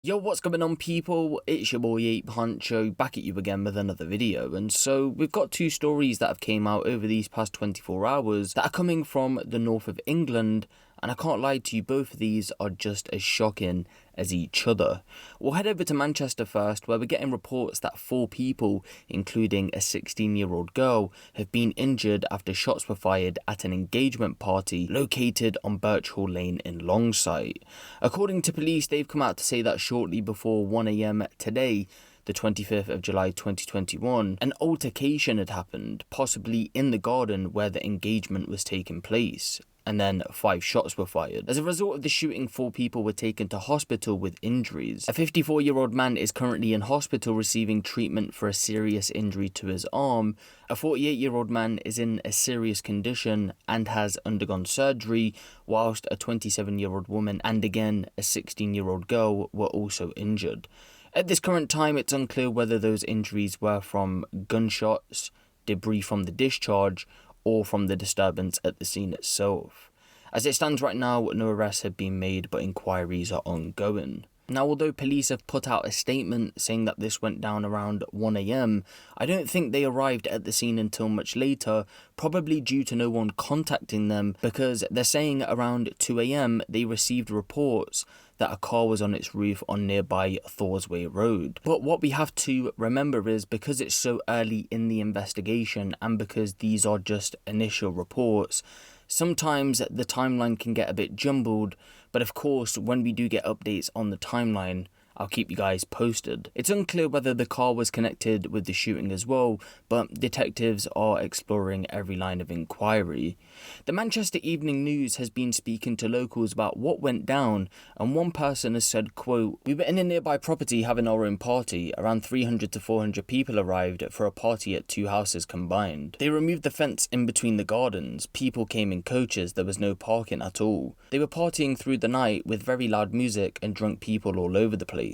Yo, what's going on, people? It's your boy Huncho, back at you again with another video. And so we've got two stories that have came out over these past 24 hours that are coming from the north of England, and I can't lie to you, both of these are just as shocking as each other. We'll head over to Manchester first, where we're getting reports that 4 people, including a 16-year-old girl, have been injured after shots were fired at an engagement party located on Birch Hill Lane in Longsight. According to police, they've come out to say that shortly before 1 AM today, the 25th of July 2021, an altercation had happened, possibly in the garden where the engagement was taking place, and then 5 shots were fired. As a result of the shooting, 4 people were taken to hospital with injuries. A 54-year-old man is currently in hospital receiving treatment for a serious injury to his arm. A 48-year-old man is in a serious condition and has undergone surgery, whilst a 27-year-old woman and again a 16-year-old girl were also injured. At this current time, it's unclear whether those injuries were from gunshots, debris from the discharge, or from the disturbance at the scene itself. As it stands right now, no arrests have been made, but inquiries are ongoing. Now, although police have put out a statement saying that this went down around 1 AM, I don't think they arrived at the scene until much later, probably due to no one contacting them, because they're saying around 2 AM they received reports that a car was on its roof on nearby Thorsway Road. But what we have to remember is, because it's so early in the investigation and because these are just initial reports, sometimes the timeline can get a bit jumbled, but of course when we do get updates on the timeline, I'll keep you guys posted. It's unclear whether the car was connected with the shooting as well, but detectives are exploring every line of inquiry. The Manchester Evening News has been speaking to locals about what went down, and one person has said, quote, "We were in a nearby property having our own party. Around 300 to 400 people arrived for a party at 2 houses combined. They removed the fence in between the gardens. People came in coaches. There was no parking at all. They were partying through the night with very loud music and drunk people all over the place.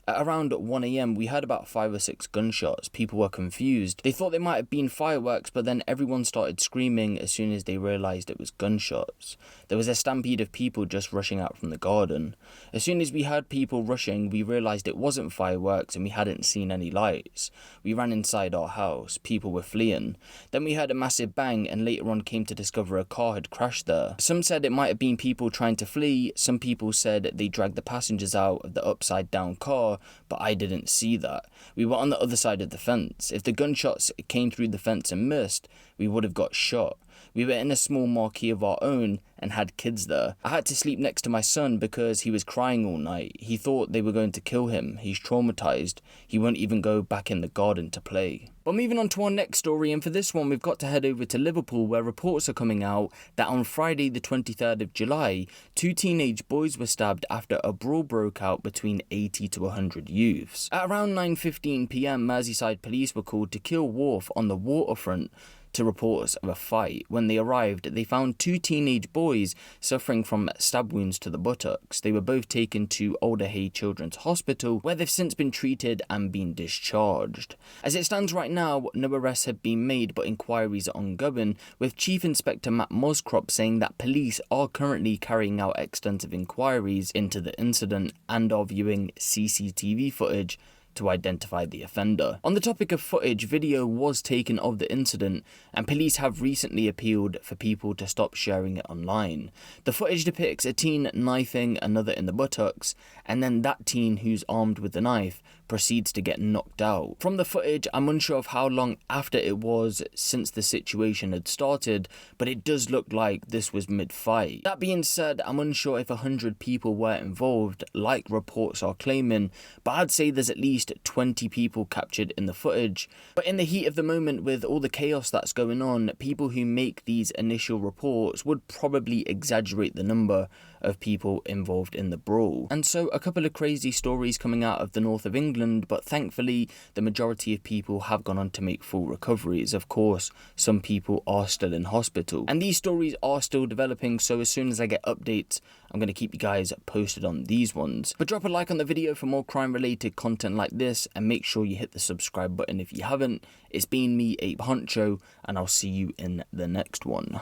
At around 1 AM, we heard about 5 or 6 gunshots. People were confused. They thought they might have been fireworks, but then everyone started screaming as soon as they realised it was gunshots. There was a stampede of people just rushing out from the garden. As soon as we heard people rushing, we realised it wasn't fireworks and we hadn't seen any lights. We ran inside our house. People were fleeing. Then we heard a massive bang and later on came to discover a car had crashed there. Some said it might have been people trying to flee. Some people said they dragged the passengers out of the upside down car, but I didn't see that. We were on the other side of the fence. If the gunshots came through the fence and missed, we would have got shot. We were in a small marquee of our own and had kids there. I had to sleep next to my son because he was crying all night. He thought they were going to kill him. He's traumatized. He won't even go back in the garden to play." But moving on to our next story, and for this one we've got to head over to Liverpool, where reports are coming out that on Friday the 23rd of July, 2 teenage boys were stabbed after a brawl broke out between 80 to 100 youths. At around 9:15 PM, Merseyside police were called to Keel Wharf on the Waterfront to reports of a fight. When they arrived, they found 2 teenage boys suffering from stab wounds to the buttocks. They were both taken to Alderhay Children's Hospital, where they've since been treated and been discharged. As it stands right now, no arrests have been made, but inquiries are ongoing, with Chief Inspector Matt Moscrop saying that police are currently carrying out extensive inquiries into the incident and are viewing CCTV footage to identify the offender. On the topic of footage, video was taken of the incident, and police have recently appealed for people to stop sharing it online. The footage depicts a teen knifing another in the buttocks, and then that teen who's armed with the knife proceeds to get knocked out. From the footage, I'm unsure of how long after it was since the situation had started, but it does look like this was mid-fight. That being said, I'm unsure if 100 people were involved, like reports are claiming, but I'd say there's at least 20 people captured in the footage. But in the heat of the moment, with all the chaos that's going on, people who make these initial reports would probably exaggerate the number of people involved in the brawl. And so a couple of crazy stories coming out of the north of England, but thankfully the majority of people have gone on to make full recoveries. Of course, some people are still in hospital, and these stories are still developing, so as soon as I get updates, I'm going to keep you guys posted on these ones. But drop a like on the video for more crime related content like this, and make sure you hit the subscribe button if you haven't. It's been me, Huncho, and I'll see you in the next one.